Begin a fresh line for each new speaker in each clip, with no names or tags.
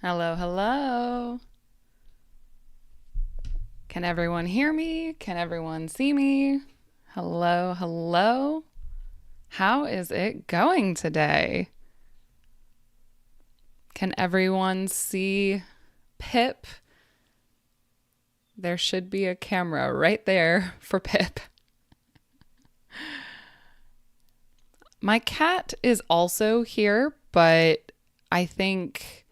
Hello, hello. Can everyone hear me? Can everyone see me? Hello, hello. How is it going today? Can everyone see Pip? There should be a camera right there for Pip. My cat is also here, but I think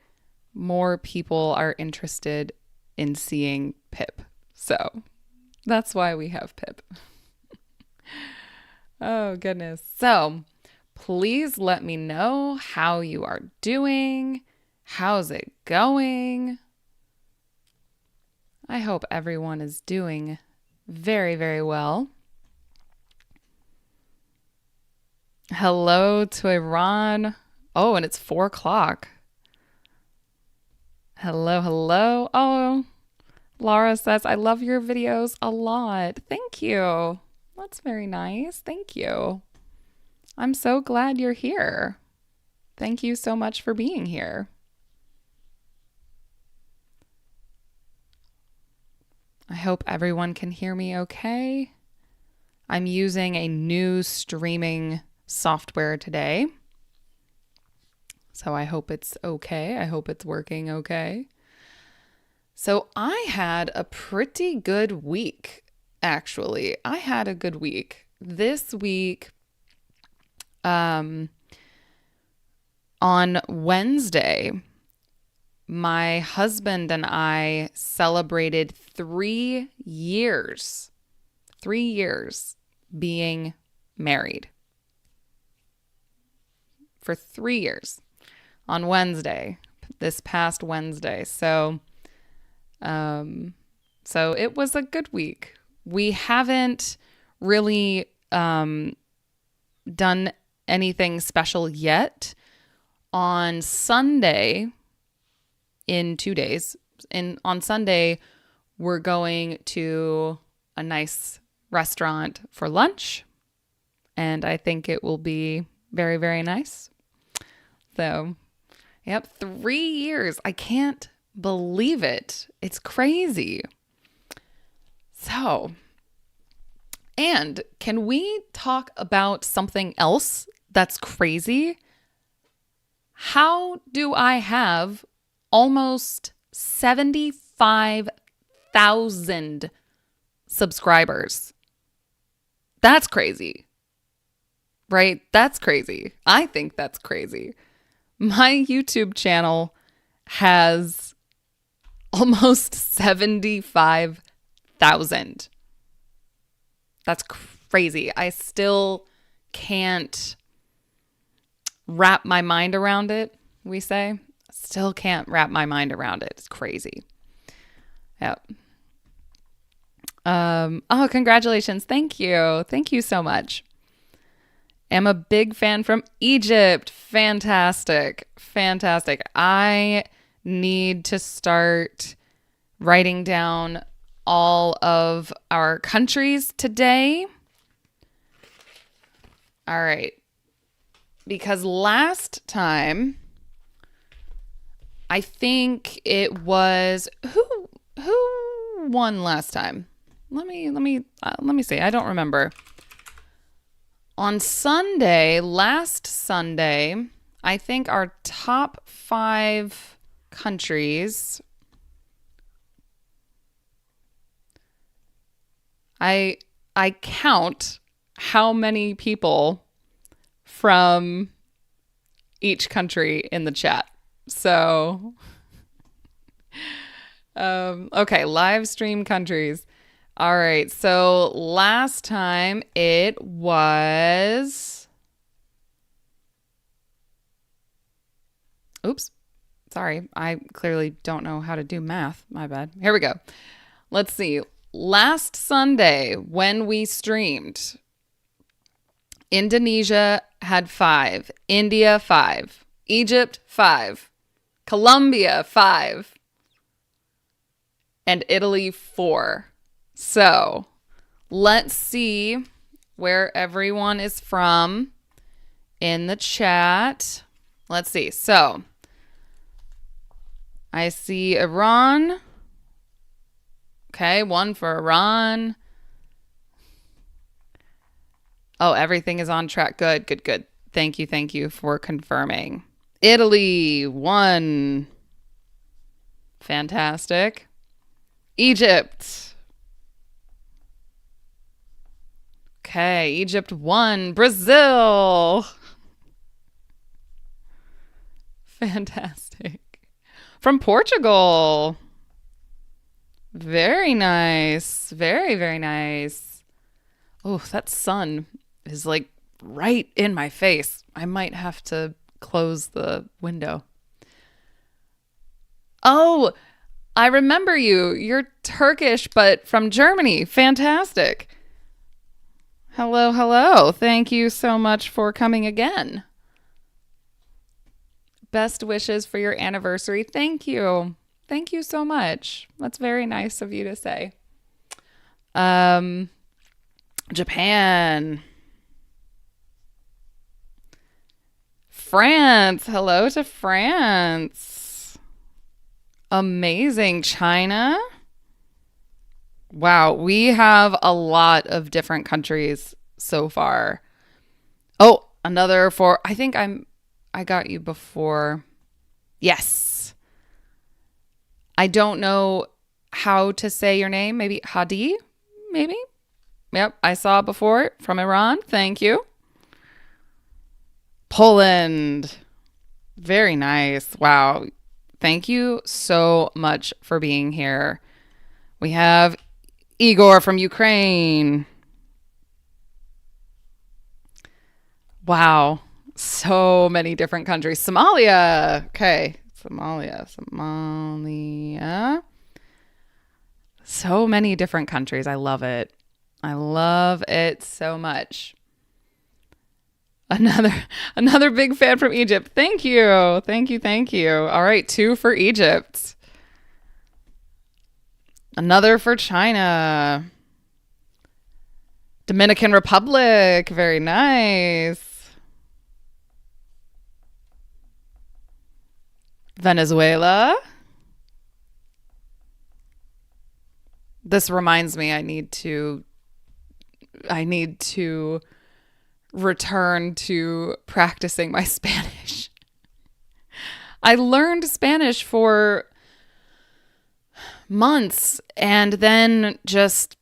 more people are interested in seeing Pip. So that's why we have Pip. Oh, goodness. So please let me know how you are doing. How's it going? I hope everyone is doing very, very well. Hello to Iran. Oh, and it's 4 o'clock. Hello, hello. Oh, Laura says, I love your videos a lot. Thank you. That's very nice. Thank you. I'm so glad you're here. Thank you so much for being here. I hope everyone can hear me okay. I'm using a new streaming software today. So I hope it's okay. I hope it's working okay. So I had a pretty good week, actually. I had a good week. This week, on Wednesday, my husband and I celebrated 3 years being married. For 3 years on Wednesday, this past Wednesday. So it was a good week. We haven't really done anything special yet. On Sunday, in 2 days, on Sunday, we're going to a nice restaurant for lunch, and I think it will be very, very nice. So, yep, 3 years. I can't believe it. It's crazy. So, and can we talk about something else that's crazy? How do I have almost 75,000 subscribers? That's crazy, right? That's crazy. I think that's crazy. My YouTube channel has almost 75,000. That's crazy. I still can't wrap my mind around it, we say. Still can't wrap my mind around it. It's crazy. Yep. Oh, congratulations. Thank you. Thank you so much. Am a big fan from Egypt. Fantastic. Fantastic. I need to start writing down all of our countries today. All right. Because last time, I think it was who won last time? Let me see. I don't remember. On Sunday, last Sunday, I think our top 5 countries. I count how many people from each country in the chat. So, okay, live stream countries. All right, so last time it was, oops, sorry, I clearly don't know how to do math. My bad. Here we go. Let's see. Last Sunday when we streamed, Indonesia had 5, India 5, Egypt 5, Colombia 5, and Italy 4. So let's see where everyone is from in the chat. Let's see. So I see Iran. Okay, 1 for Iran. Oh, everything is on track. Good, good, good. Thank you for confirming. Italy, 1. Fantastic. Egypt. Okay, Egypt, 1. Brazil. Fantastic. From Portugal. Very nice. Very, very nice. Oh, that sun is like right in my face. I might have to close the window. Oh, I remember you. You're Turkish, but from Germany. Fantastic. Hello, hello. Thank you so much for coming again. Best wishes for your anniversary. Thank you. Thank you so much. That's very nice of you to say. Japan. France. Hello to France. Amazing. China. Wow, we have a lot of different countries so far. Oh, another for I got you before. Yes. I don't know how to say your name. Maybe Hadi? Maybe? Yep, I saw it before from Iran. Thank you. Poland. Very nice. Wow. Thank you so much for being here. We have Igor from Ukraine. Wow. So many different countries. Somalia. Okay. Somalia. So many different countries. I love it. I love it so much. Another big fan from Egypt. Thank you. Thank you. All right, 2 for Egypt. Another for China. Dominican Republic. Very nice. Venezuela. This reminds me I need to return to practicing my Spanish. I learned Spanish for months and then just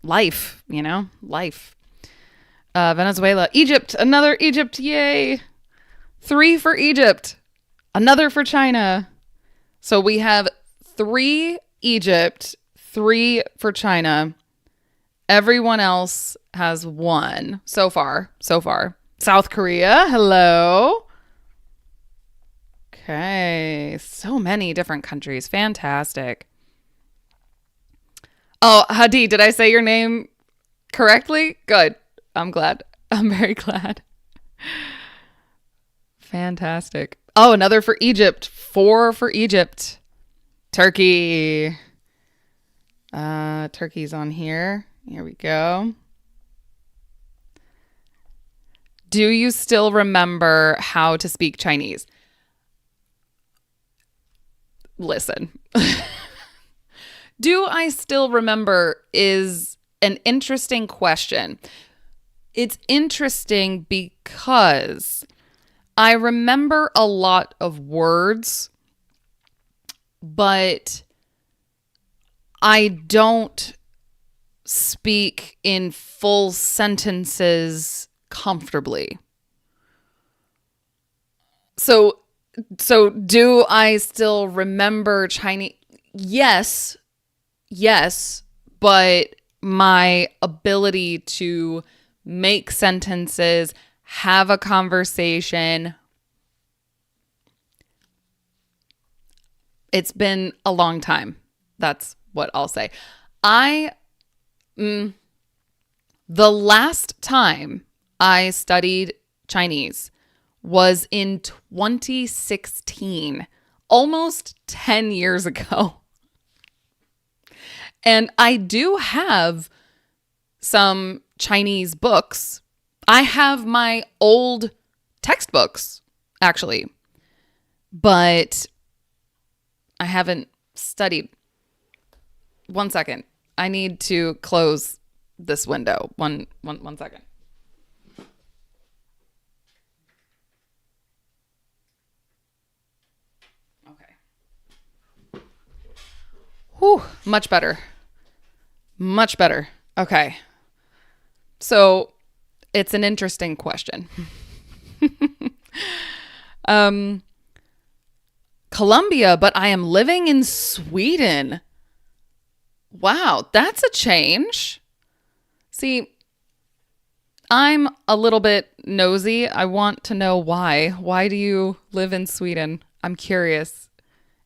life. Venezuela. Egypt. Another Egypt. Yay. 3 for Egypt. Another for China. So we have 3 Egypt, 3 for China. Everyone else has 1 so far. South Korea. Hello. Okay. So many different countries. Fantastic. Oh, Hadi, did I say your name correctly? Good. I'm glad. I'm very glad. Fantastic. Oh, another for Egypt. 4 for Egypt. Turkey. Turkey's on here. Here we go. Do you still remember how to speak Chinese? Listen. Do I still remember is an interesting question. It's interesting because I remember a lot of words, but I don't speak in full sentences comfortably. So do I still remember Chinese? Yes, but my ability to make sentences, have a conversation, it's been a long time. That's what I'll say. The last time I studied Chinese was in 2016, almost 10 years ago. And I do have some Chinese books. I have my old textbooks, actually, but I haven't studied. 1 second. I need to close this window. One second. Okay. Whew, much better. Much better. Okay. So it's an interesting question. Colombia, but I am living in Sweden. Wow, that's a change. See, I'm a little bit nosy. I want to know why. Why do you live in Sweden? I'm curious.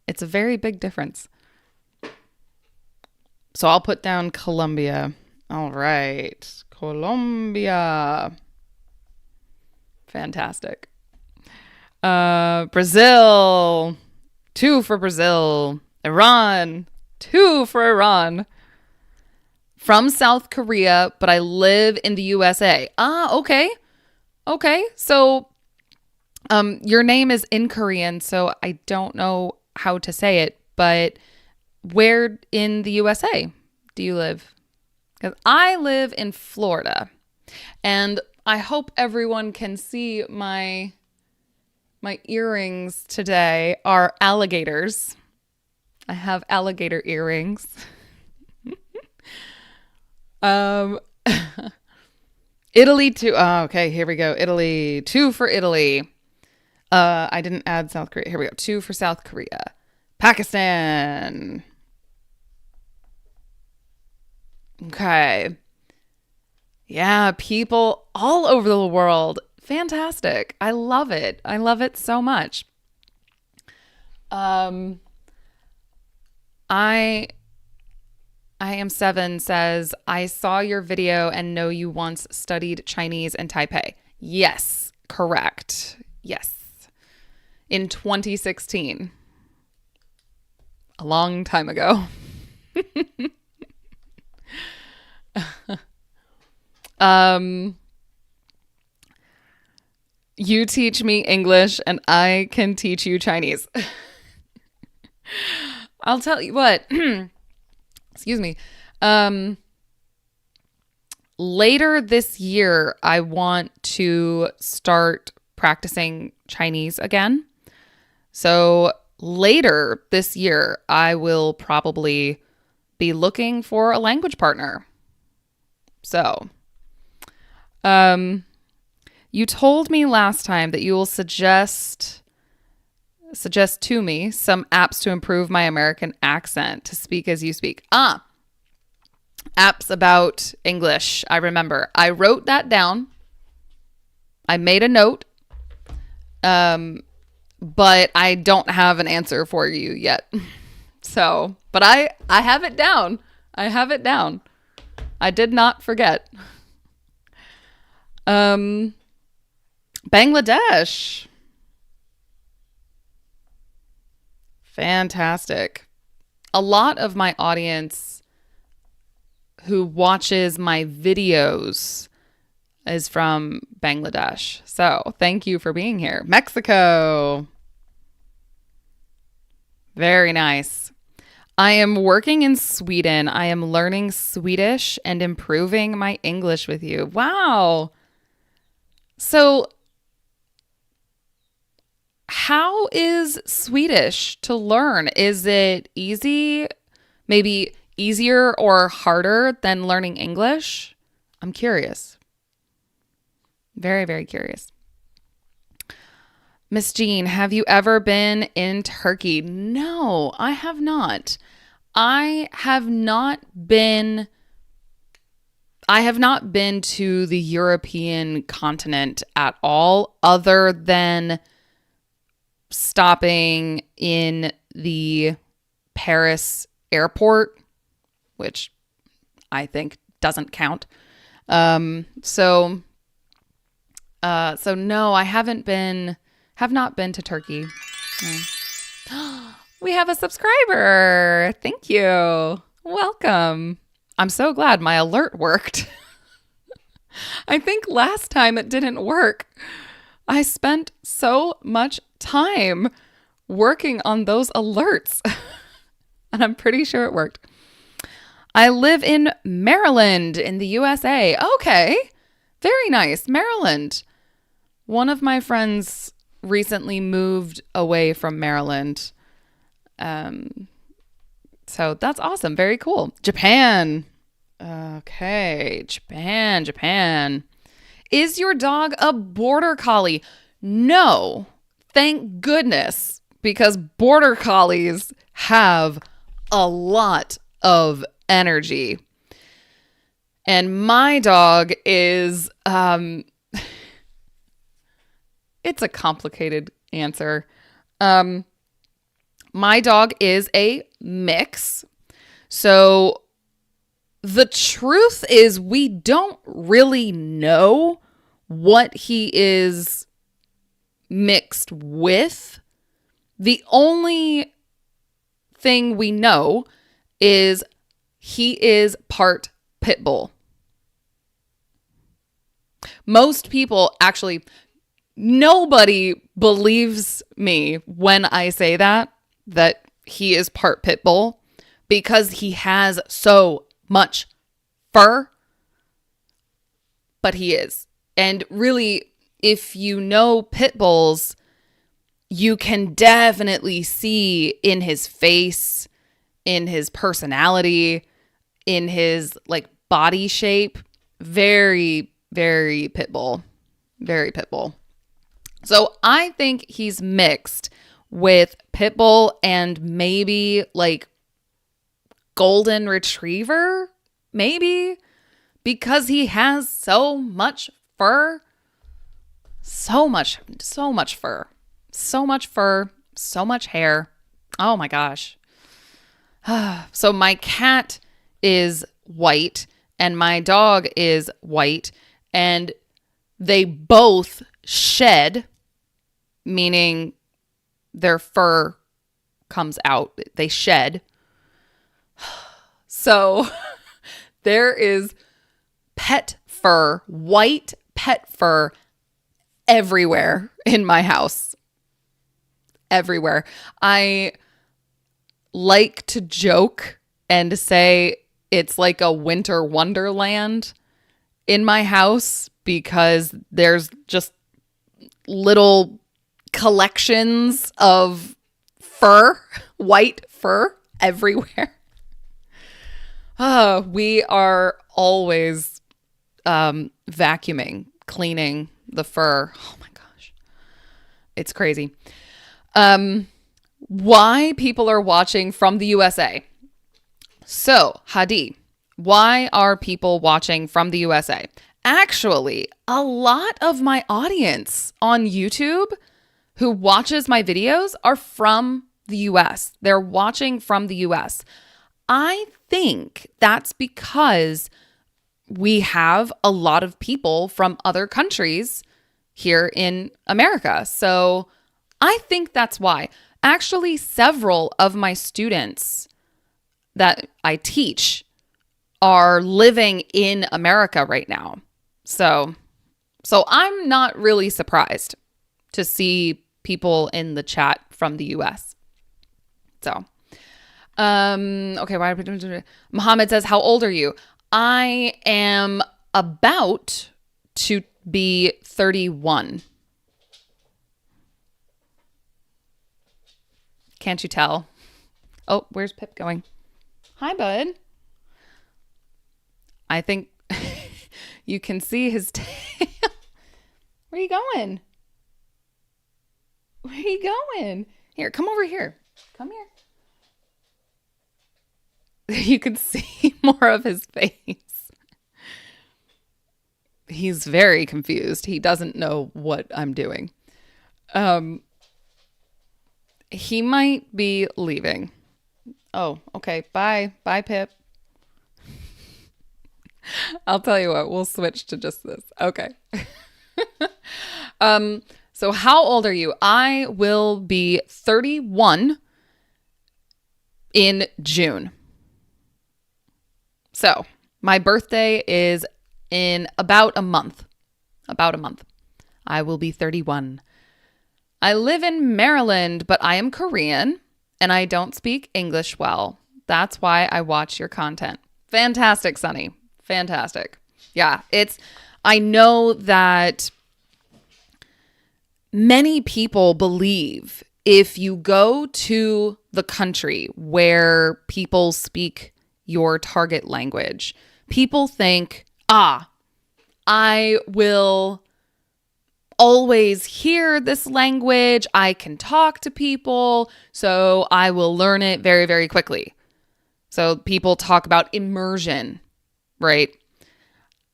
It's a very big difference. So I'll put down Colombia. All right. Colombia. Fantastic. Brazil. 2 for Brazil. Iran. 2 for Iran. From South Korea, but I live in the USA. Okay. Okay. So your name is in Korean, so I don't know how to say it, but where in the USA do you live? Because I live in Florida, and I hope everyone can see my earrings today are alligators. I have alligator earrings. Italy 2. Oh, okay, here we go. Italy 2 for Italy. I didn't add South Korea. Here we go. 2 for South Korea. Pakistan. Okay. Yeah, people all over the world. Fantastic. I love it. I love it so much. I am 7 says, I saw your video and know you once studied Chinese in Taipei. Yes, correct. Yes. In 2016. A long time ago. You teach me English and I can teach you Chinese. I'll tell you what. Excuse me. Later this year, I want to start practicing Chinese again. So later this year, I will probably be looking for a language partner. So, you told me last time that you will suggest to me some apps to improve my American accent to speak as you speak. Apps about English. I remember. I wrote that down. I made a note. But I don't have an answer for you yet. So, but I have it down. I have it down. I did not forget. Bangladesh. Fantastic. A lot of my audience who watches my videos is from Bangladesh. So thank you for being here. Mexico. Very nice. I am working in Sweden. I am learning Swedish and improving my English with you. Wow. So how is Swedish to learn? Is it easy? Maybe easier or harder than learning English? I'm curious. Very, very curious. Miss Jean, have you ever been in Turkey? No, I have not. I have not been to the European continent at all, other than stopping in the Paris airport, which I think doesn't count. So no, I have not been to Turkey. No. We have a subscriber. Thank you. Welcome. I'm so glad my alert worked. I think last time it didn't work. I spent so much time working on those alerts. And I'm pretty sure it worked. I live in Maryland in the USA. Okay. Very nice. Maryland. One of my friends recently moved away from Maryland. So that's awesome. Very cool. Japan. Okay. Japan. Is your dog a border collie? No. Thank goodness. Because border collies have a lot of energy. And my dog is, it's a complicated answer. My dog is a mix. So the truth is we don't really know what he is mixed with. The only thing we know is he is part pit bull. Most people, actually, nobody believes me when I say that he is part pit bull because he has so much fur, but he is. And really, if you know pit bulls, you can definitely see in his face, in his personality, in his like body shape, very, very pit bull. Very pit bull. So I think he's mixed with pit bull and maybe like golden retriever, maybe, because he has so much fur. So much fur. So much fur, so much hair. Oh my gosh. So my cat is white and my dog is white, and they both shed, meaning their fur comes out. They shed. So there is pet fur, white pet fur everywhere in my house. Everywhere. I like to joke and say it's like a winter wonderland in my house because there's just little collections of fur, white fur everywhere. We are always vacuuming, cleaning the fur. Oh my gosh. It's crazy. Why people are watching from the USA. So, Hadi, why are people watching from the USA? Actually, a lot of my audience on YouTube who watches my videos are from the US. They're watching from the US. I think that's because we have a lot of people from other countries here in America. So I think that's why. Actually, several of my students that I teach are living in America right now. So I'm not really surprised to see people in the chat from the US. So, okay. Muhammad says, how old are you? I am about to be 31. Can't you tell? Oh, where's Pip going? Hi, bud. I think you can see his tail. Where are you going? Where are you going? Here, come over here. Come here. You can see more of his face. He's very confused. He doesn't know what I'm doing. He might be leaving. Oh, okay. Bye. Bye, Pip. I'll tell you what, we'll switch to just this. Okay. So how old are you? I will be 31 in June. So my birthday is in about a month. I will be 31. I live in Maryland, but I am Korean and I don't speak English well. That's why I watch your content. Fantastic, Sunny. Fantastic. Yeah, I know that many people believe if you go to the country where people speak your target language, people think, I will always hear this language. I can talk to people, so I will learn it very, very quickly. So people talk about immersion, right?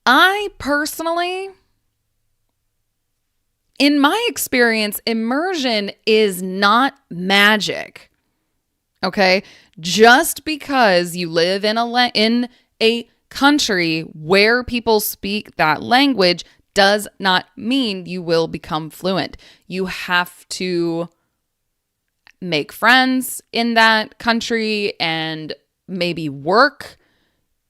I personally, in my experience, immersion is not magic. Okay? Just because you live in a country where people speak that language does not mean you will become fluent. You have to make friends in that country and maybe work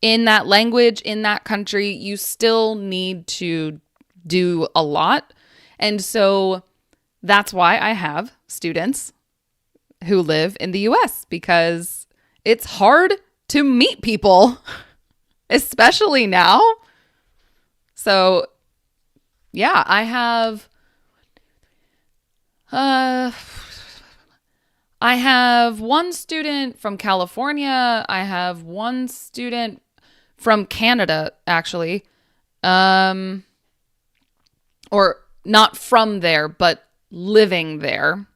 in that language in that country. You still need to do a lot. And so that's why I have students who live in the US, because it's hard to meet people, especially now. So yeah, I have one student from California. I have one student from Canada, actually. Or not from there, but living there.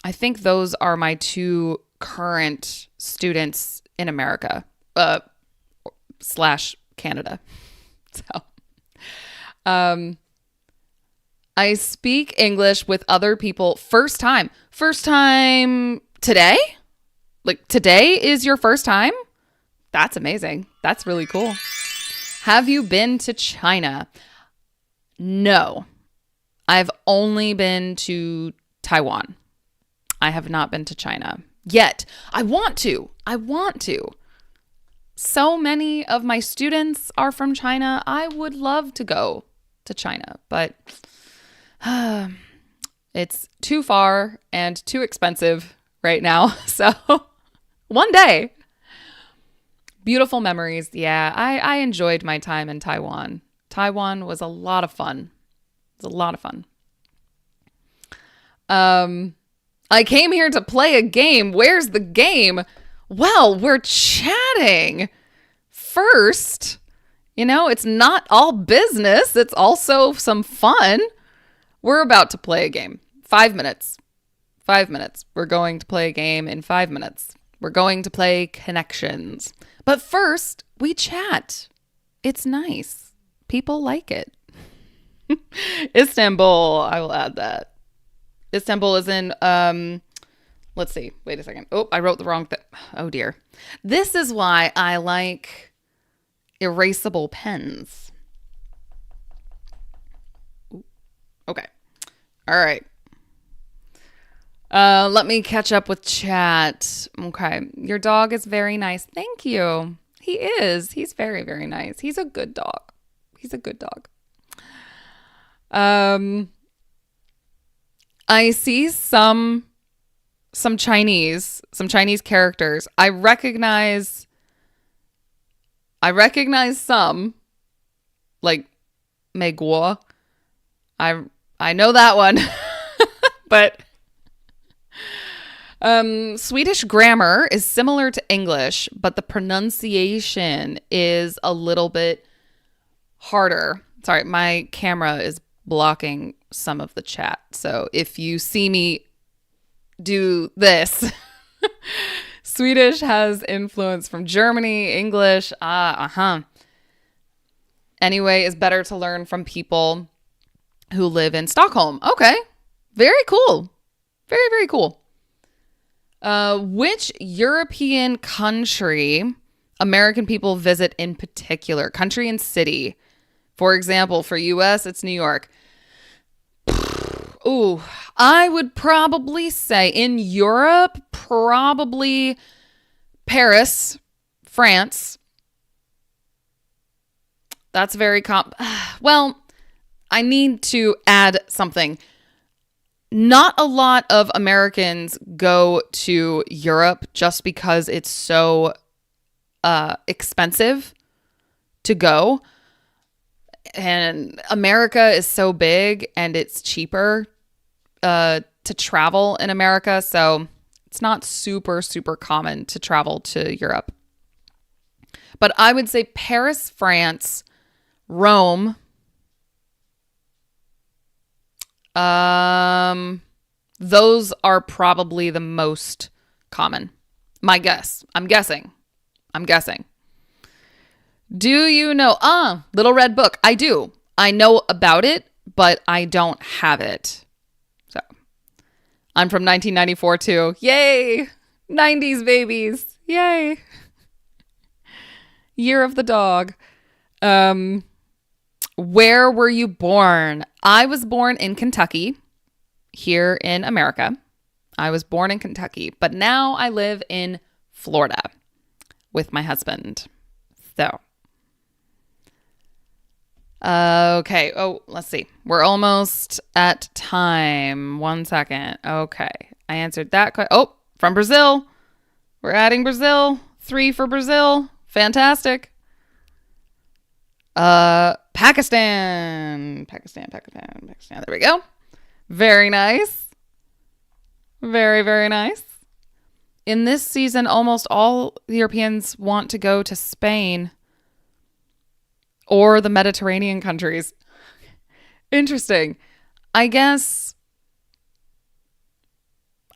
I think those are my two current students in America, / Canada. So, I speak English with other people first time today. Like, today is your first time? That's amazing. That's really cool. Have you been to China? No. I've only been to Taiwan. I have not been to China yet. I want to. So many of my students are from China. I would love to go to China, but it's too far and too expensive right now. So one day. Beautiful memories. Yeah, I enjoyed my time in Taiwan. Taiwan was a lot of fun. It was a lot of fun. I came here to play a game. Where's the game? Well, we're chatting. First, it's not all business. It's also some fun. We're about to play a game. 5 minutes. 5 minutes. We're going to play a game in 5 minutes. We're going to play Connections. But first, we chat. It's nice. People like it. Istanbul. I will add that. Istanbul is in, let's see. Wait a second. Oh, I wrote the wrong thing. Oh, dear. This is why I like erasable pens. Okay. All right. Let me catch up with chat. Okay. Your dog is very nice. Thank you. He is. He's very, very nice. He's a good dog. I see some Chinese characters. I recognize some, like Meiguo. I know that one. But Swedish grammar is similar to English, but the pronunciation is a little bit harder. Sorry, my camera is blocking some of the chat. So if you see me do this, Swedish has influence from Germany, English. Anyway, it's better to learn from people who live in Stockholm. Okay. Very cool. Very, very cool. Which European country American people visit in particular? Country and city. For example, for US, it's New York. Ooh, I would probably say in Europe, probably Paris, France. That's very well, I need to add something. Not a lot of Americans go to Europe just because it's so expensive to go. And America is so big and it's cheaper to travel in America. So it's not super, super common to travel to Europe. But I would say Paris, France, Rome. Those are probably the most common. My guess. I'm guessing. Do you know? Little Red Book. I do. I know about it, but I don't have it. So I'm from 1994 too. Yay! 90s babies. Yay! Year of the dog. Where were you born? I was born in Kentucky, here in America. I was born in Kentucky, but now I live in Florida with my husband. So, okay. Oh, let's see. We're almost at time. 1 second. Okay. I answered that. Oh, from Brazil. We're adding Brazil. 3 for Brazil. Fantastic. Pakistan. There we go. Very nice. Very, very nice. In this season, almost all Europeans want to go to Spain or the Mediterranean countries. Interesting. I guess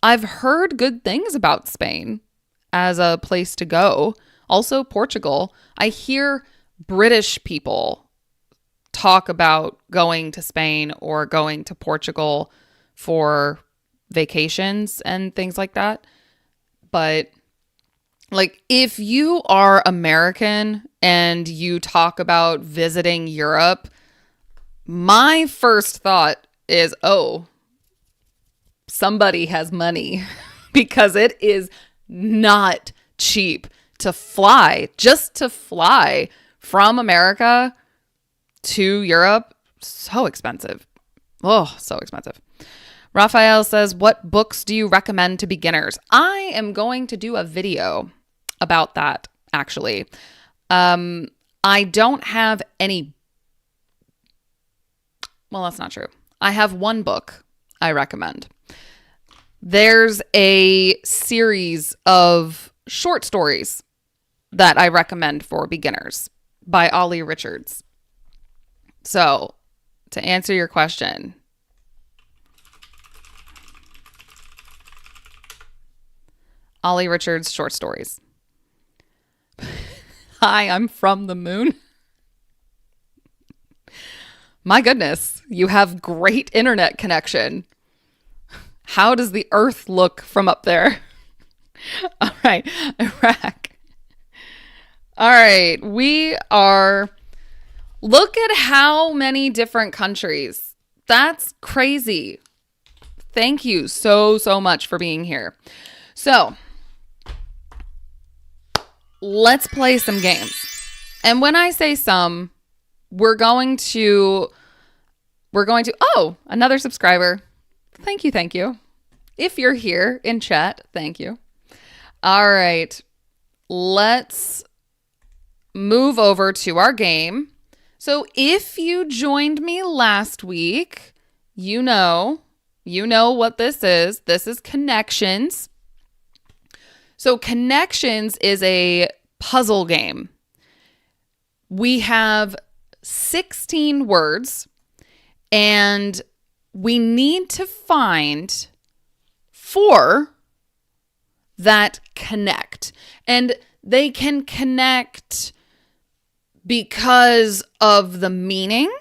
I've heard good things about Spain as a place to go. Also, Portugal. I hear British people talk about going to Spain or going to Portugal for vacations and things like that. But like, if you are American and you talk about visiting Europe, my first thought is, oh, somebody has money because it is not cheap to fly, just to fly from America to Europe. So expensive. Oh, so expensive. Raphael says, what books do you recommend to beginners? I am going to do a video about that, actually. I don't have any. Well, that's not true. I have one book I recommend. There's a series of short stories that I recommend for beginners by Ollie Richards. So, to answer your question, Ollie Richards short stories. Hi, I'm from the moon. My goodness, you have great internet connection. How does the Earth look from up there? All right, Iraq. All right, look at how many different countries. That's crazy. Thank you so much for being here. So, let's play some games. And when I say some, we're going to, oh, another subscriber. Thank you. If you're here in chat, thank you. All right, let's move over to our game. So if you joined me last week, you know what this is. This is Connections. So Connections is a puzzle game. We have 16 words and we need to find 4 that connect. And they can connect because of the meaning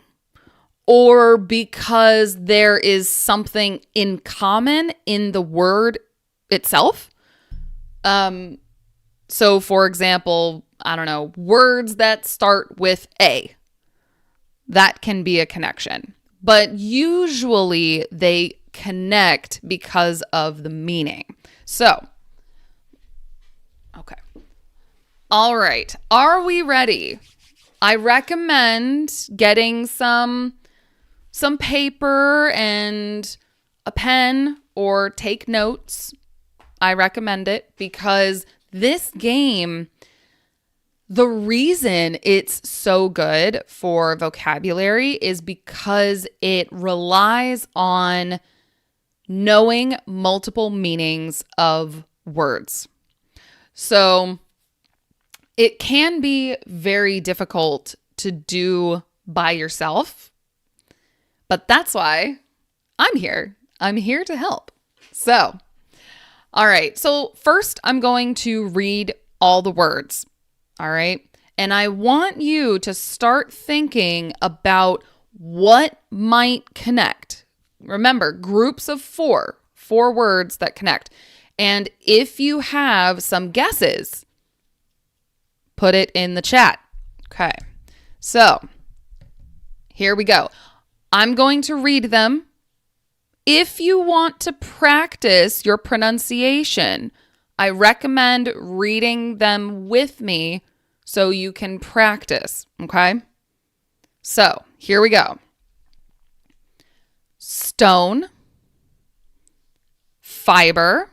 or because there is something in common in the word itself. So for example, I don't know, words that start with A, that can be a connection, but usually they connect because of the meaning. So, okay. All right. Are we ready? I recommend getting some some paper and a pen or take notes. I recommend it because this game, the reason it's so good for vocabulary is because it relies on knowing multiple meanings of words. So it can be very difficult to do by yourself, but that's why I'm here. I'm here to help. So, all right. So first I'm going to read all the words. All right. And I want you to start thinking about what might connect. Remember, groups of four words that connect. And if you have some guesses, put it in the chat. Okay. So here we go. I'm going to read them. If you want to practice your pronunciation, I recommend reading them with me so you can practice. Okay. So here we go. Stone, fiber,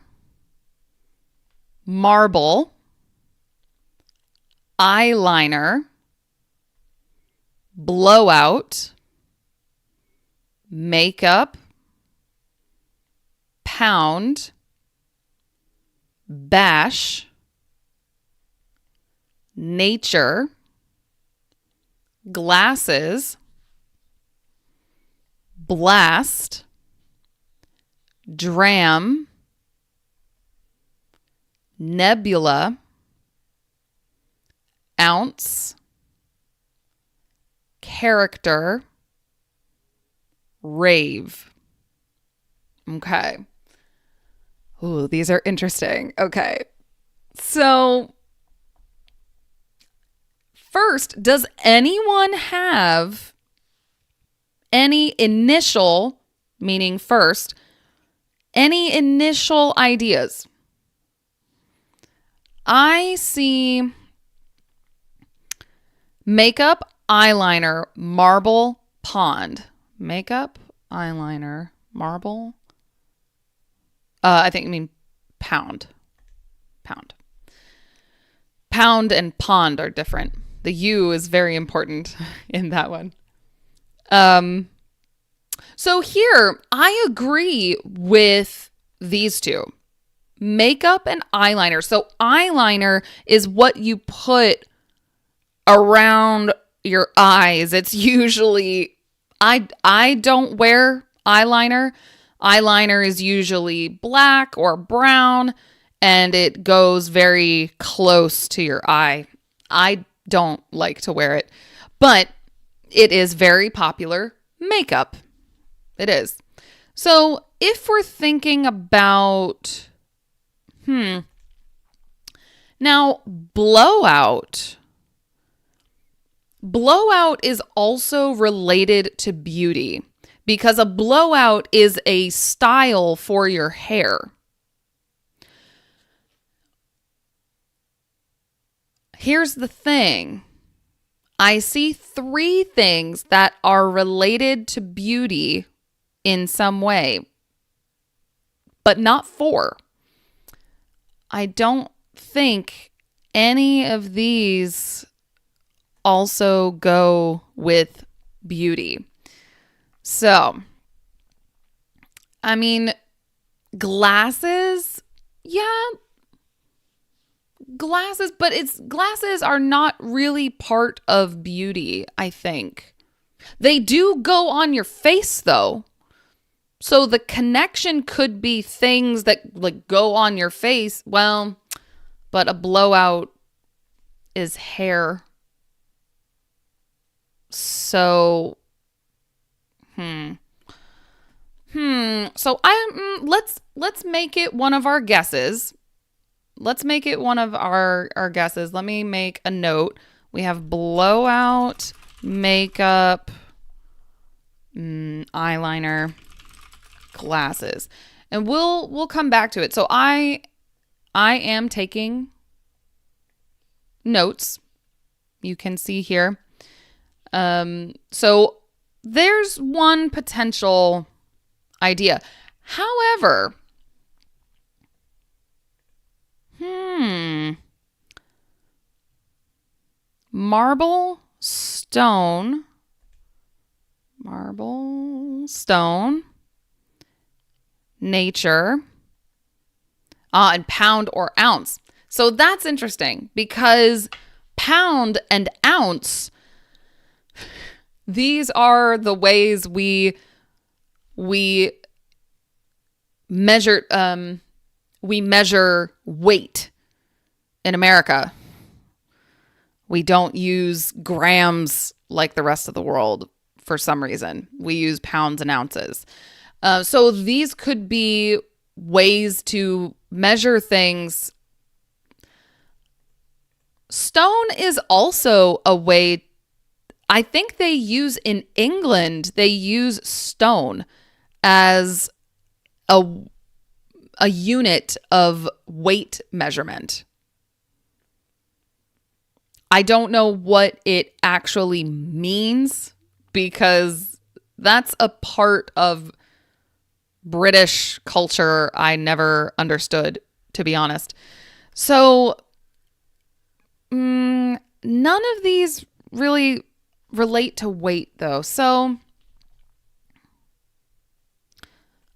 marble, eyeliner, blowout, makeup, pound, bash, nature, glasses, blast, dram, nebula, ounce, character, rave. Okay. Ooh, these are interesting. Okay. So first, does anyone have any initial, meaning first, any initial ideas? I see makeup, eyeliner, marble, pond. Makeup, eyeliner, marble. I think you mean pound. Pound. Pound and pond are different. The U is very important in that one. So here, I agree with these two. Makeup and eyeliner. So eyeliner is what you put around your eyes. It's usually, I don't wear eyeliner. Eyeliner is usually black or brown, and it goes very close to your eye. I don't like to wear it, but it is very popular makeup. It is. So if we're thinking about, now blowout. Blowout is also related to beauty because a blowout is a style for your hair. Here's the thing. I see 3 things that are related to beauty in some way, but not 4. I don't think any of these also go with beauty. So, I mean, glasses, yeah, glasses, but glasses are not really part of beauty, I think. They do go on your face though. So the connection could be things that like go on your face. Well, but a blowout is hair. So So let's make it one of our guesses. Let's make it one of our guesses. Let me make a note. We have blowout, makeup, eyeliner, glasses. And we'll come back to it. So I am taking notes. You can see here. So there's one potential idea. However, marble, stone, nature, and pound or ounce. So that's interesting because pound and ounce, these are the ways we measure weight in America. We don't use grams like the rest of the world for some reason. We use pounds and ounces. So these could be ways to measure things. Stone is also a way, I think they use in England, they use stone as a unit of weight measurement. I don't know what it actually means because that's a part of British culture I never understood, to be honest. So none of these really relate to weight, though. So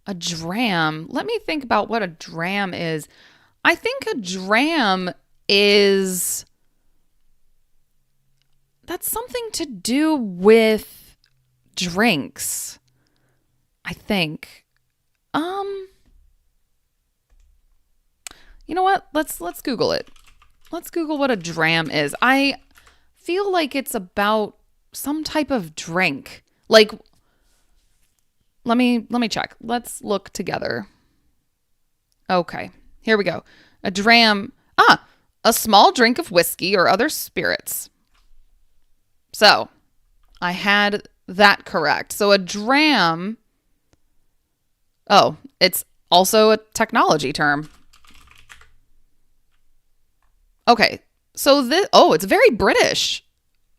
a dram. Let me think about what a dram is. I think a dram is... that's something to do with drinks, I think. You know what? Let's Google it. Let's Google what a dram is. I feel like it's about some type of drink. Like, let me check. Let's look together. Okay, here we go. A dram. A small drink of whiskey or other spirits. So, I had that correct. So a dram, it's also a technology term. Okay, so it's very British.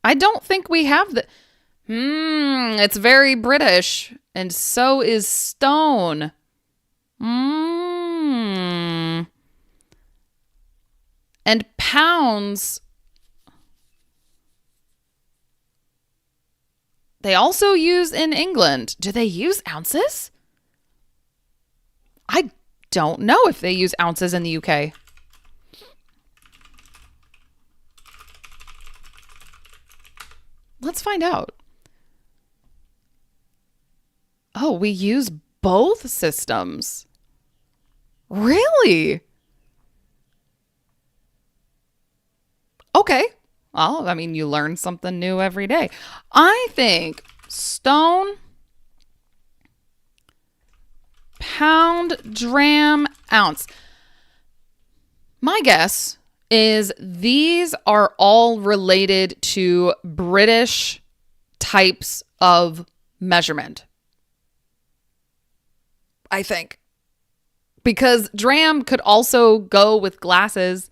I don't think we have the, it's very British. And so is stone. And pounds, they also use in England. Do they use ounces? I don't know if they use ounces in the UK. Let's find out. Oh, we use both systems. Really? Okay. Well, I mean, you learn something new every day. I think stone, pound, dram, ounce. My guess is these are all related to British types of measurement. I think. Because dram could also go with glasses.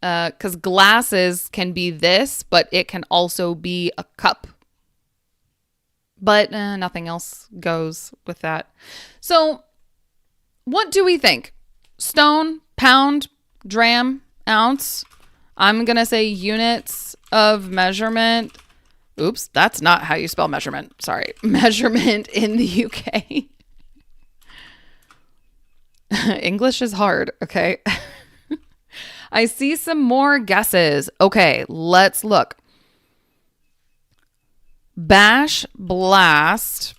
Because glasses can be this, but it can also be a cup. But nothing else goes with that. So what do we think? Stone, pound, dram, ounce. I'm going to say units of measurement. Oops, that's not how you spell measurement. Sorry. Measurement in the UK. English is hard, okay? I see some more guesses. Okay, let's look. Bash, blast,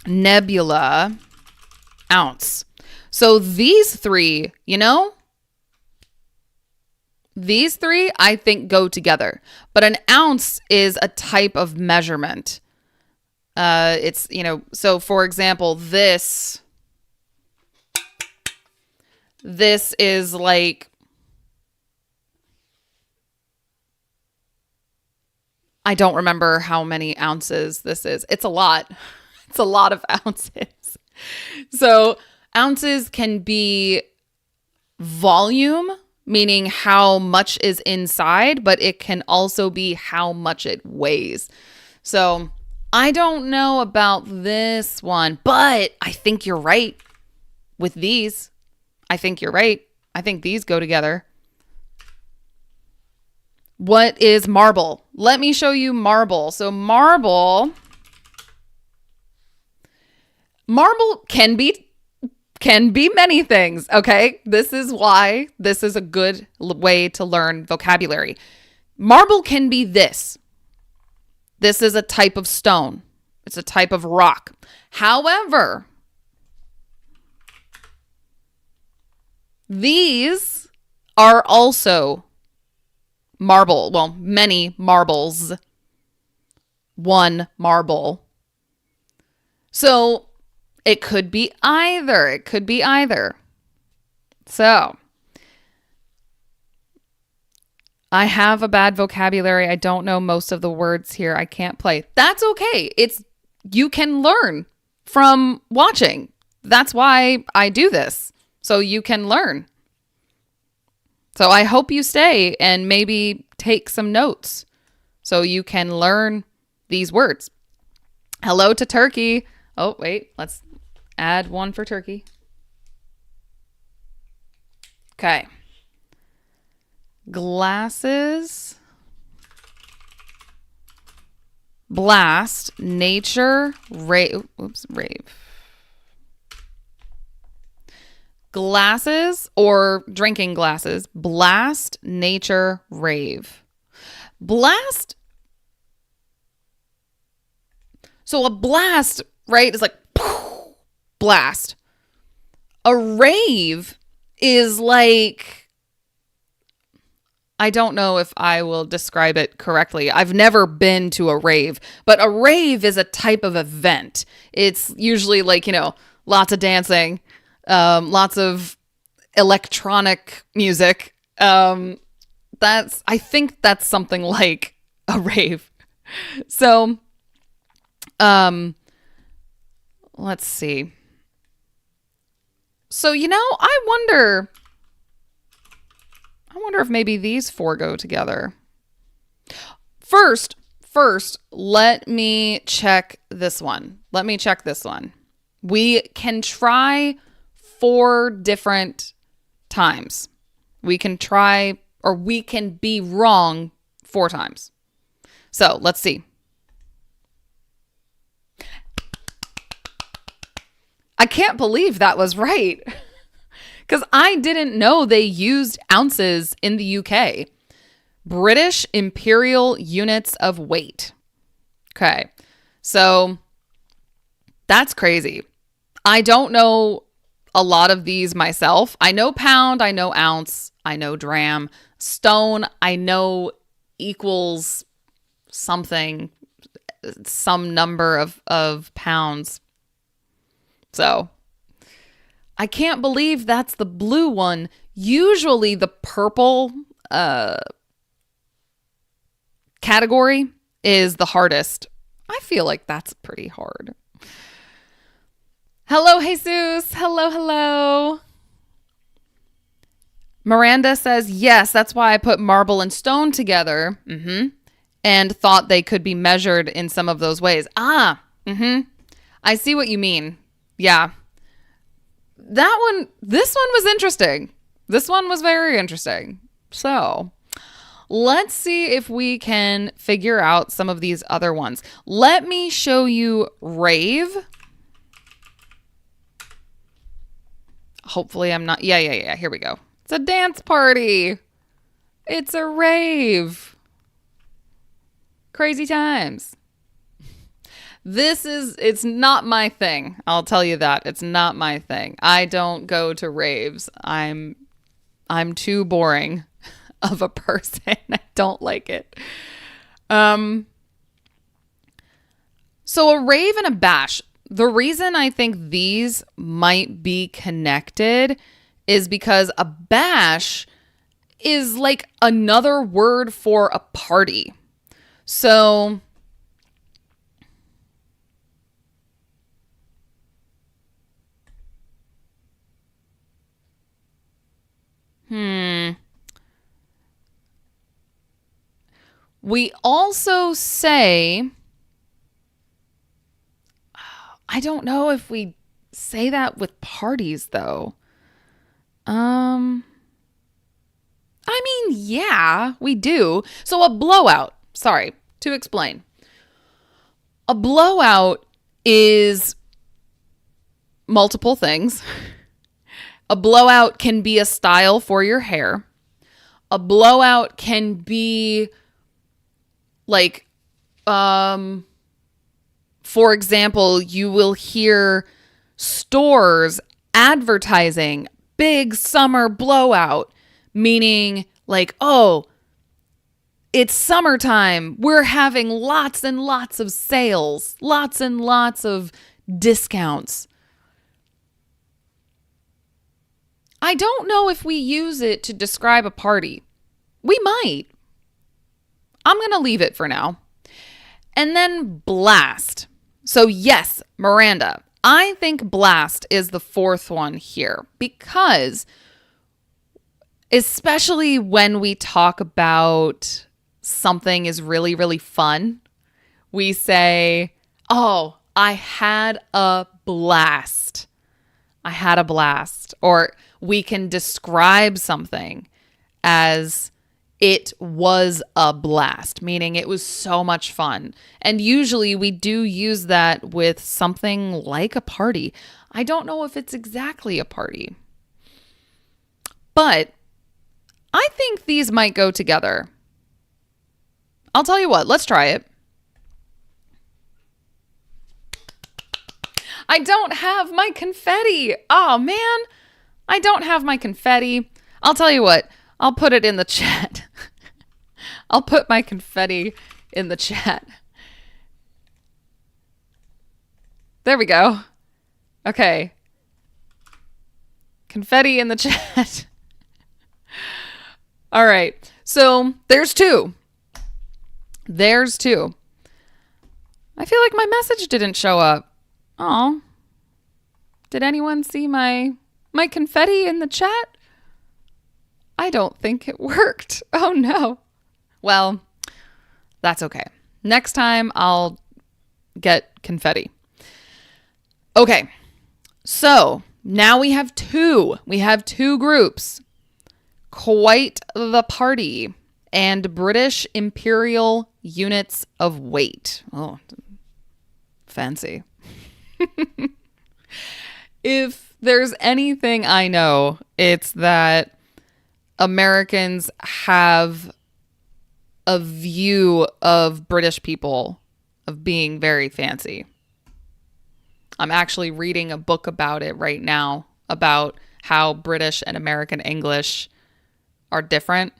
nebula, ounce. So these three, these three I think go together. But an ounce is a type of measurement. It's, so for example, this is like, I don't remember how many ounces this is. It's a lot. It's a lot of ounces. So ounces can be volume, meaning how much is inside, but it can also be how much it weighs. So I don't know about this one, but I think you're right with these. I think you're right. I think these go together. What is marble? Let me show you marble. So marble can be many things, okay? This is why this is a good way to learn vocabulary. Marble can be this. This is a type of stone. It's a type of rock. However, these are also marble. Well, many marbles. One marble. So it could be either. It could be either. So I have a bad vocabulary. I don't know most of the words here. I can't play. That's okay. You can learn from watching. That's why I do this. So you can learn. So I hope you stay and maybe take some notes so you can learn these words. Hello to Turkey. Oh, wait. Let's add one for Turkey. Okay. Glasses. Blast. Nature. Rave. Rave. Glasses or drinking glasses. Blast. Nature. Rave. Blast. So a blast, right, is like blast. A rave is like, I don't know if I will describe it correctly. I've never been to a rave, but a rave is a type of event. It's usually like, lots of dancing, lots of electronic music. I think that's something like a rave. So, let's see. So, I wonder if maybe these four go together. First, let me check this one. We can try 4 different times. We can try, or we can be wrong 4 times. So, let's see. I can't believe that was right. Because I didn't know they used ounces in the UK. British imperial units of weight. Okay. So that's crazy. I don't know a lot of these myself. I know pound, I know ounce, I know dram. Stone, I know equals something, some number of pounds. So I can't believe that's the blue one. Usually the purple category is the hardest. I feel like that's pretty hard. Hello, Jesus. Hello. Miranda says, yes, that's why I put marble and stone together. And thought they could be measured in some of those ways. I see what you mean. Yeah. This one was interesting. This one was very interesting. So let's see if we can figure out some of these other ones. Let me show you rave. Hopefully I'm not. Yeah. Here we go. It's a dance party. It's a rave. Crazy times. It's not my thing. I'll tell you that. It's not my thing. I don't go to raves. I'm too boring of a person. I don't like it. So a rave and a bash. The reason I think these might be connected is because a bash is like another word for a party. So we also say I don't know if we say that with parties though. I mean, yeah, we do. So a blowout, sorry, to explain. A blowout is multiple things. A blowout can be a style for your hair. A blowout can be like, for example, you will hear stores advertising big summer blowout, meaning like, oh, it's summertime. We're having lots and lots of sales, lots and lots of discounts. I don't know if we use it to describe a party. We might. I'm going to leave it for now. And then blast. So yes, Miranda, I think blast is the fourth one here because especially when we talk about something is really, really fun, we say, oh, I had a blast. I had a blast. Or we can describe something as it was a blast, meaning it was so much fun. And usually we do use that with something like a party. I don't know if it's exactly a party, but I think these might go together. I'll tell you what, let's try it. I don't have my confetti. Oh man, I don't have my confetti. I'll tell you what, I'll put it in the chat. I'll put my confetti in the chat. There we go. Okay. Confetti in the chat. All right. So there's two. There's two. I feel like my message didn't show up. Oh. Did anyone see my confetti in the chat? I don't think it worked. Oh no. Well, that's okay. Next time I'll get confetti. Okay. So now we have two. We have two groups. Quite the party and British Imperial Units of Weight. Oh, fancy. If there's anything I know, it's that Americans have a view of British people of being very fancy. I'm actually reading a book about it right now, about how British and American English are different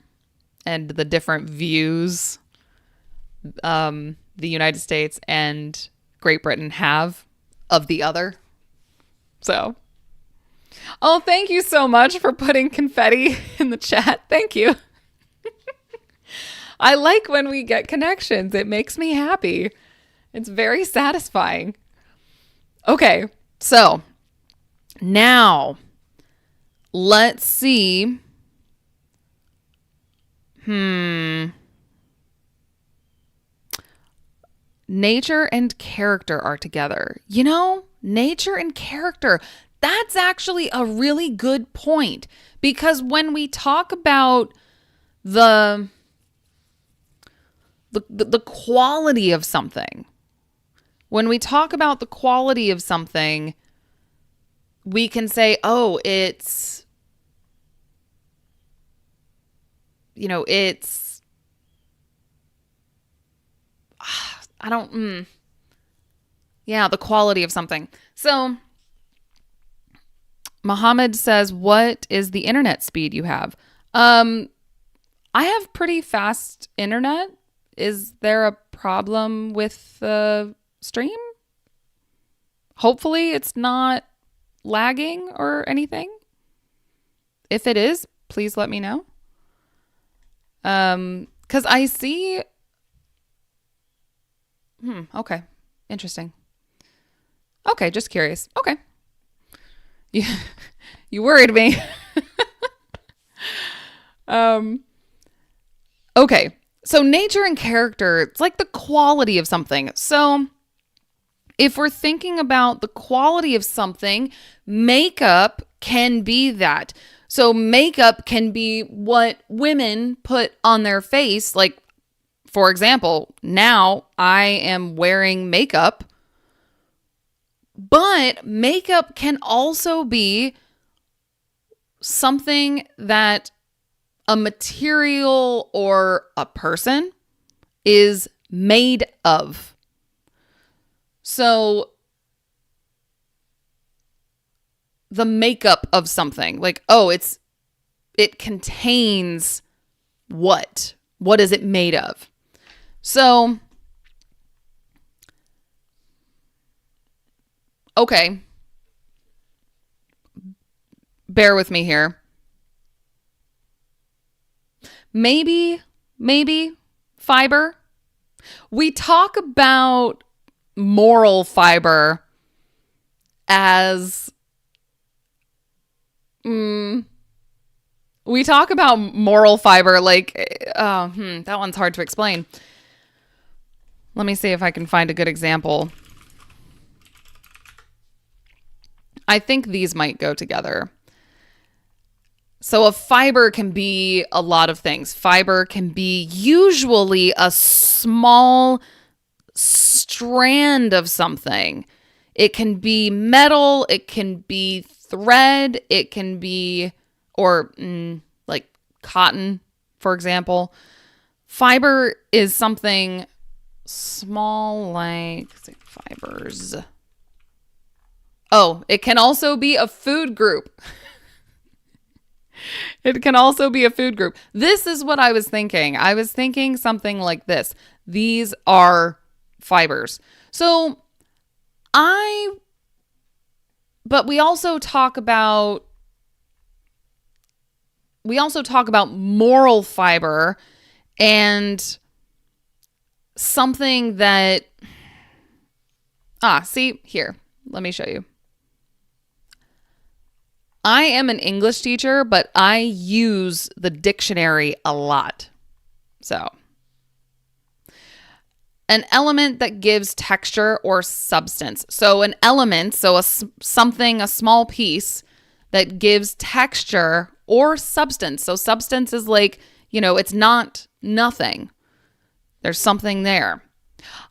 and the different views the United States and Great Britain have of the other. So, oh, thank you so much for putting confetti in the chat. Thank you. I like when we get connections. It makes me happy. It's very satisfying. Okay, so now let's see. Nature and character are together. You know, nature and character. That's actually a really good point because when we talk about the quality of something, when we talk about the quality of something, we can say, oh, it's, you know, it's, yeah, the quality of something. So Muhammad says, what is the internet speed you have? I have pretty fast internet. Is there a problem with the stream? Hopefully it's not lagging or anything. If it is, please let me know. 'Cause I see. Okay. Interesting. Okay. Just curious. Okay. You worried me. Okay. So nature and character, it's like the quality of something. So If we're thinking about the quality of something, makeup can be that. So makeup can be what women put on their face. Like, for example, now I am wearing makeup, but makeup can also be something that a material or a person is made of. So the makeup of something, like, oh, it contains what? What is it made of? So, okay. Bear with me here. Maybe fiber. We talk about moral fiber as we talk about moral fiber like that one's hard to explain. Let me see if I can find a good example. I think these might go together. So a fiber can be a lot of things. Fiber can be usually a small strand of something. It can be metal, it can be thread, it can be, or like cotton, for example. Fiber is something small, like fibers. Oh, it can also be a food group. It can also be a food group. This is what I was thinking. I was thinking something like this. These are fibers. So but we also talk about moral fiber and something that, see here, let me show you. I am an English teacher, but I use the dictionary a lot. So, an element that gives texture or substance. So an element, so a small piece that gives texture or substance. So substance is like, it's not nothing. There's something there.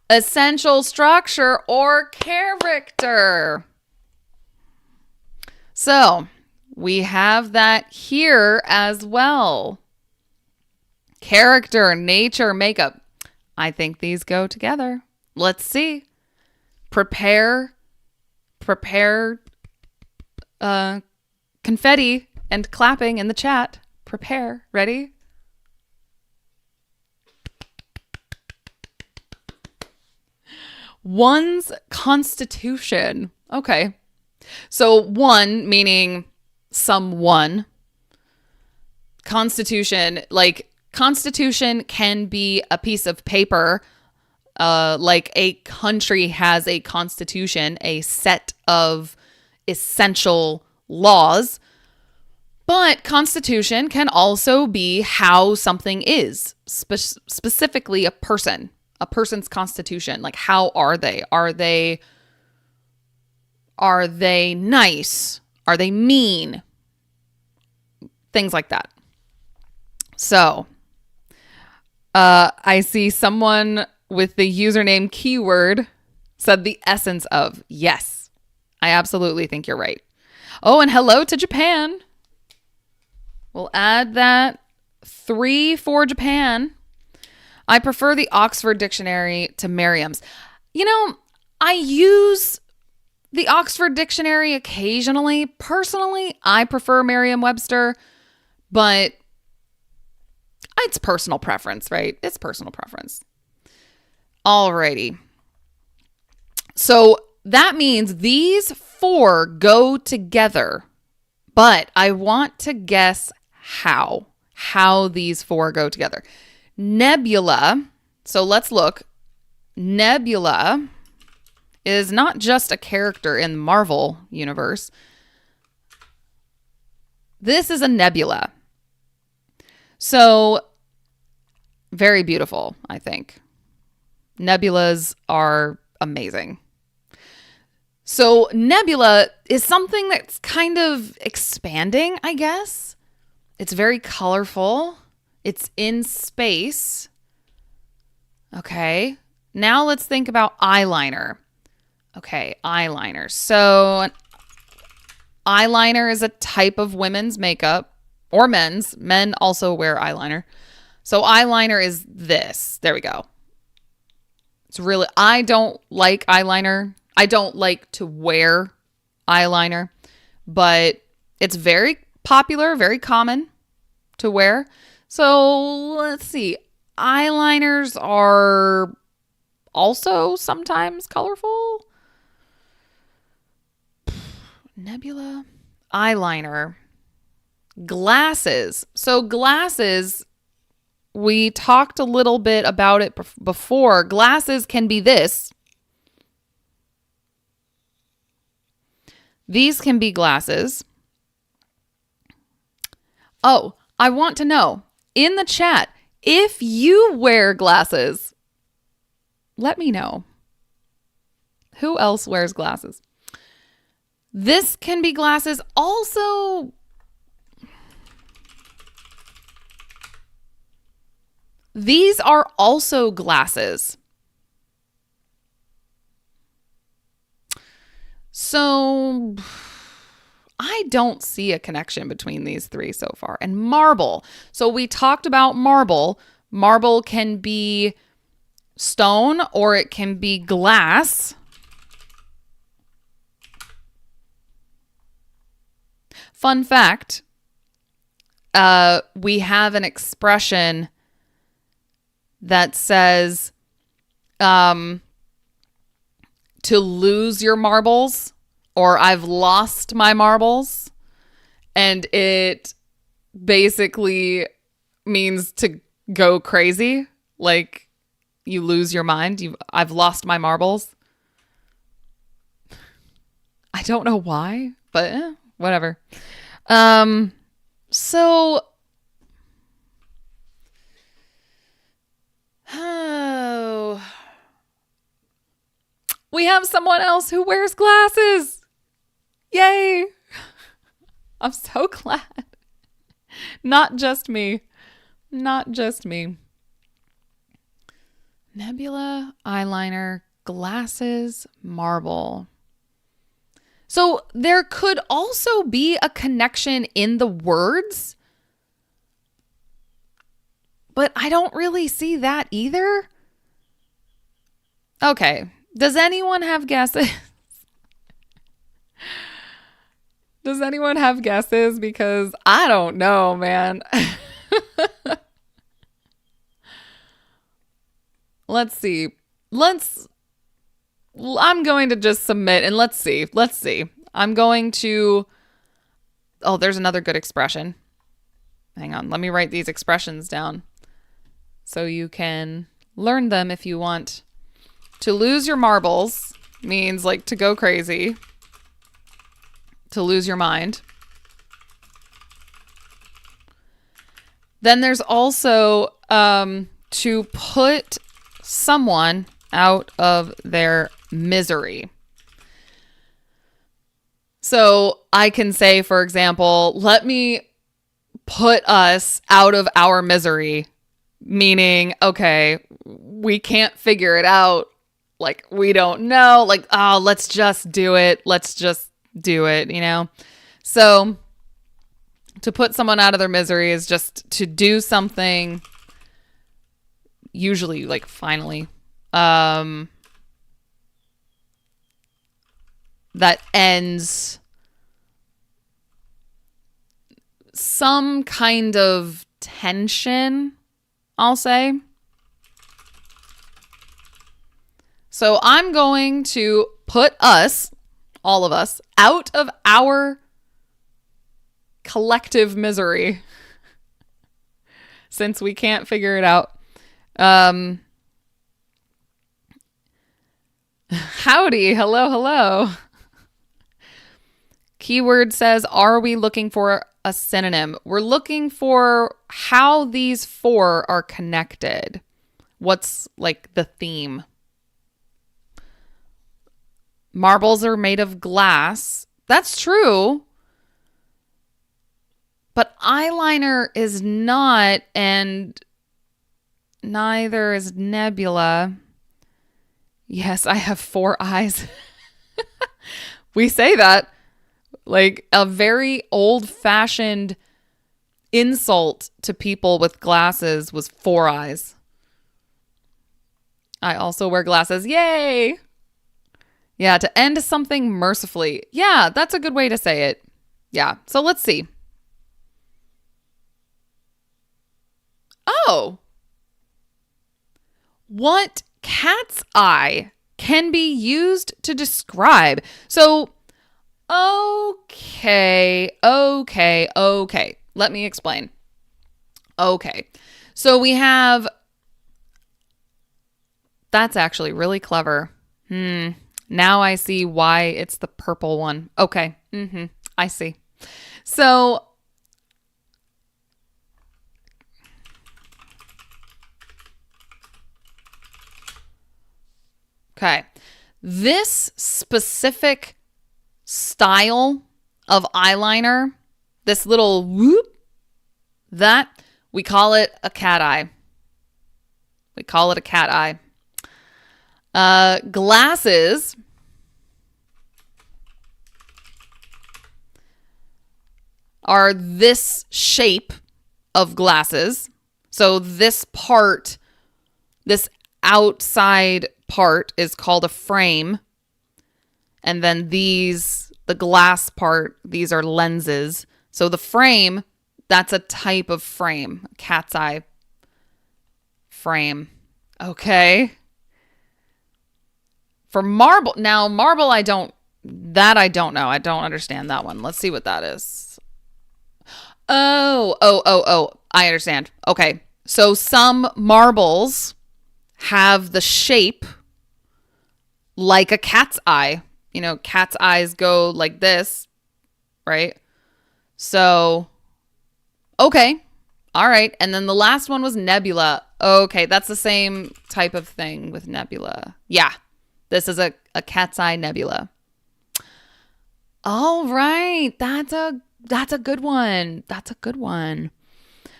Essential structure or character. So we have that here as well. Character, nature, makeup. I think these go together. Let's see. Prepare confetti and clapping in the chat. Prepare. Ready? One's constitution. Okay. So one meaning someone. Constitution, like constitution can be a piece of paper, like a country has a constitution, a set of essential laws. But constitution can also be how something is, specifically a person's constitution. Like, how are they? Are they nice? Are they mean? Things like that. So, I see someone with the username keyword said the essence of. Yes, I absolutely think you're right. Oh, and hello to Japan. We'll add that 3 for Japan. I prefer the Oxford Dictionary to Merriam's. I use the Oxford Dictionary occasionally. Personally, I prefer Merriam-Webster, but it's personal preference, right? It's personal preference. Alrighty. So that means these 4 go together, but I want to guess how these 4 go together. Nebula. So let's look. Nebula is not just a character in the Marvel universe. This is a nebula. So, very beautiful, I think. Nebulas are amazing. So nebula is something that's kind of expanding, I guess. It's very colorful. It's in space. Okay. Now let's think about eyeliner. Okay, eyeliner. So eyeliner is a type of women's makeup or men's. Men also wear eyeliner. So eyeliner is this. There we go. It's really, I don't like eyeliner. I don't like to wear eyeliner, but it's very popular, very common to wear. So let's see. Eyeliners are also sometimes colorful. Nebula, eyeliner, glasses. So glasses, we talked a little bit about it before. Glasses can be this. These can be glasses. Oh, I want to know in the chat, if you wear glasses, let me know. Who else wears glasses? This can be glasses. Also, these are also glasses. So I don't see a connection between these three so far. And marble. So we talked about marble. Marble can be stone or it can be glass. Fun fact, we have an expression that says to lose your marbles, or I've lost my marbles. And it basically means to go crazy, like you lose your mind. I've lost my marbles. I don't know why, but whatever. So we have someone else who wears glasses. Yay. I'm so glad. Not just me. Not just me. Nebula, eyeliner, glasses, marble. So there could also be a connection in the words, but I don't really see that either. Okay. Does anyone have guesses? Does anyone have guesses? Because I don't know, man. Let's see. I'm going to just submit and let's see. I'm going to, oh, there's another good expression. Hang on. Let me write these expressions down so you can learn them if you want. To lose your marbles means like to go crazy. To lose your mind. Then there's also to put someone out of their misery. So I can say, for example, let me put us out of our misery, meaning, okay, we can't figure it out. Like, we don't know. Like, oh, let's just do it. You know? So to put someone out of their misery is just to do something, usually like finally, that ends some kind of tension, I'll say. So I'm going to put us, all of us, out of our collective misery since we can't figure it out. Howdy. Hello. Keyword says, are we looking for a synonym? We're looking for how these four are connected. What's like the theme? Marbles are made of glass. That's true. But eyeliner is not, and neither is nebula. Yes, I have 4 eyes. We say that like a very old-fashioned insult to people with glasses was 4 eyes. I also wear glasses. Yay! Yeah, to end something mercifully. Yeah, that's a good way to say it. Yeah, so let's see. Oh. What cat's eye can be used to describe? So, okay. Let me explain. Okay. So we have... That's actually really clever. Now I see why it's the purple one. Okay. I see. So... Okay. This specific style of eyeliner, this little whoop, that we call it a cat eye. We call it a cat eye. Glasses are this shape of glasses. So this part, this outside part is called a frame. And then these, the glass part, these are lenses. So the frame, that's a type of frame, a cat's eye frame. Okay. For marble, now marble I don't know. I don't understand that one. Let's see what that is. Oh, I understand. Okay. So some marbles have the shape like a cat's eye. You know, cat's eyes go like this, right? So, okay. All right. And then the last one was nebula. Okay. That's the same type of thing with nebula. Yeah. This is a cat's eye nebula. All right. That's a good one. That's a good one.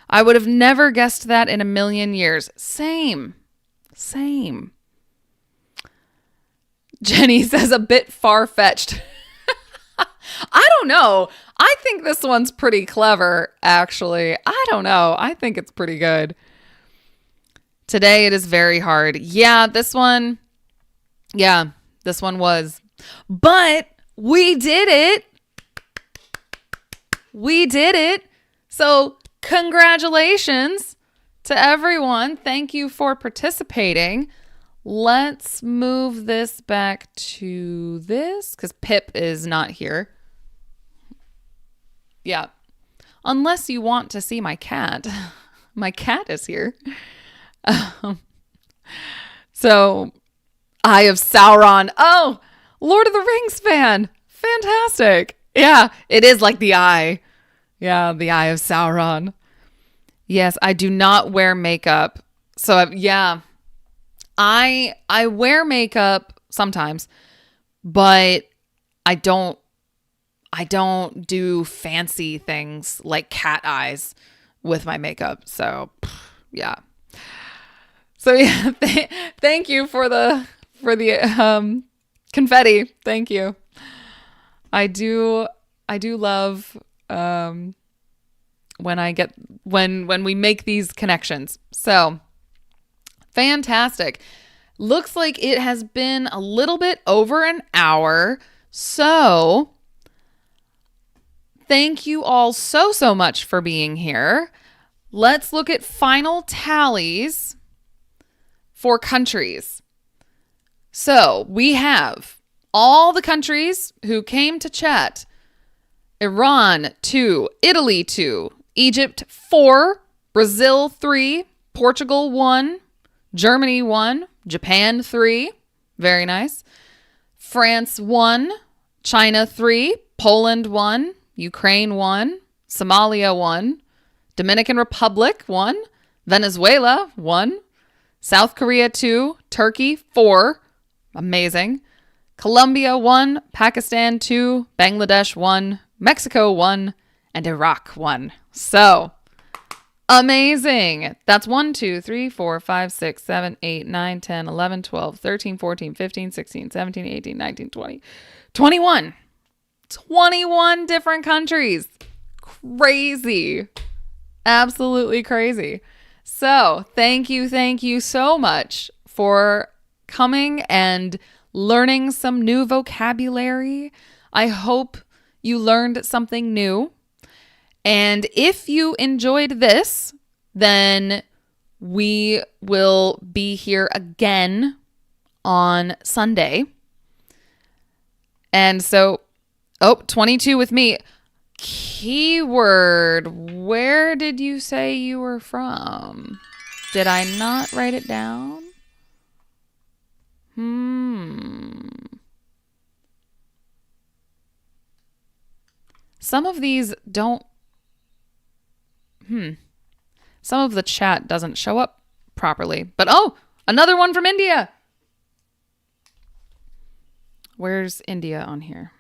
I would have never guessed that in a million years. Same. Jenny says a bit far-fetched. I don't know. I think this one's pretty clever, actually. I don't know. I think it's pretty good. Today it is very hard. Yeah, this one was. But we did it. So congratulations to everyone. Thank you for participating. Let's move this back to this because Pip is not here. Yeah. Unless you want to see my cat. My cat is here. So, Eye of Sauron. Oh, Lord of the Rings fan. Fantastic. Yeah, it is like the eye. Yeah, the Eye of Sauron. Yes, I do not wear makeup. So, yeah. I wear makeup sometimes, but I don't do fancy things like cat eyes with my makeup. So, yeah. So yeah, thank you for the confetti. Thank you. I do love when we make these connections. So, fantastic. Looks like it has been a little bit over an hour. So, thank you all so much for being here. Let's look at final tallies for countries. So, we have all the countries who came to chat. Iran 2, Italy 2, Egypt 4, Brazil 3, Portugal 1, Germany 1, Japan 3, very nice. France 1, China 3, Poland 1, Ukraine 1, Somalia 1, Dominican Republic 1, Venezuela 1, South Korea 2, Turkey 4, amazing. Colombia 1, Pakistan 2, Bangladesh 1, Mexico 1, and Iraq 1. So amazing. That's 1, 2, 3, 4, 5, 6, 7, 8, 9, 10, 11, 12, 13, 14, 15, 16, 17, 18, 19, 20, 21. 21 different countries. Crazy. Absolutely crazy. So thank you so much for coming and learning some new vocabulary. I hope you learned something new. And if you enjoyed this, then we will be here again on Sunday. And so, 22 with me. Keyword, where did you say you were from? Did I not write it down? Some of these don't. Some of the chat doesn't show up properly. But another one from India. Where's India on here?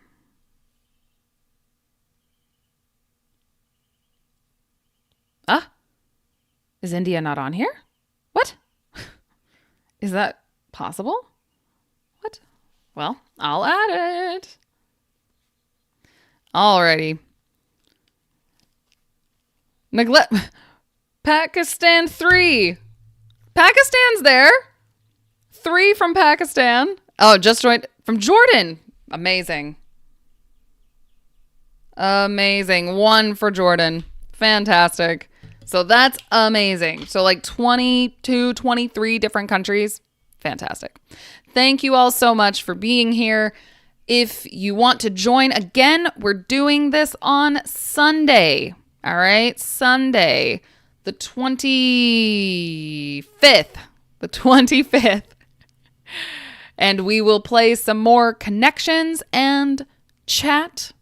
Is India not on here? What? Is that possible? What? Well, I'll add it. Alrighty. Neglect. Pakistan 3. Pakistan's there. 3 from Pakistan. Oh, just joined from Jordan. Amazing. 1 for Jordan. Fantastic. So that's amazing. So like 22, 23 different countries. Fantastic. Thank you all so much for being here. If you want to join again, we're doing this on Sunday. All right. Sunday, the 25th. The 25th. And we will play some more connections and chat.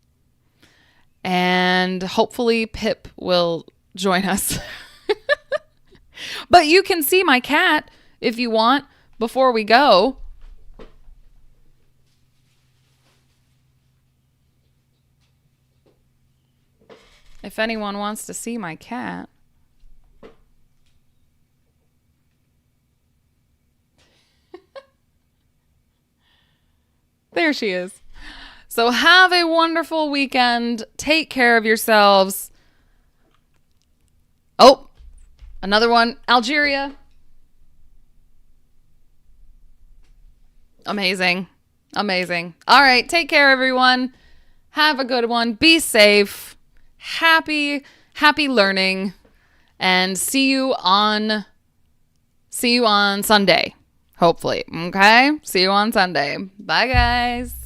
And hopefully Pip will join us. But you can see my cat if you want before we go. If anyone wants to see my cat. There she is. So have a wonderful weekend. Take care of yourselves. Oh, another one. Algeria. Amazing. Amazing. All right. Take care, everyone. Have a good one. Be safe. Happy learning. And see you on Sunday. Hopefully. Okay? See you on Sunday. Bye, guys.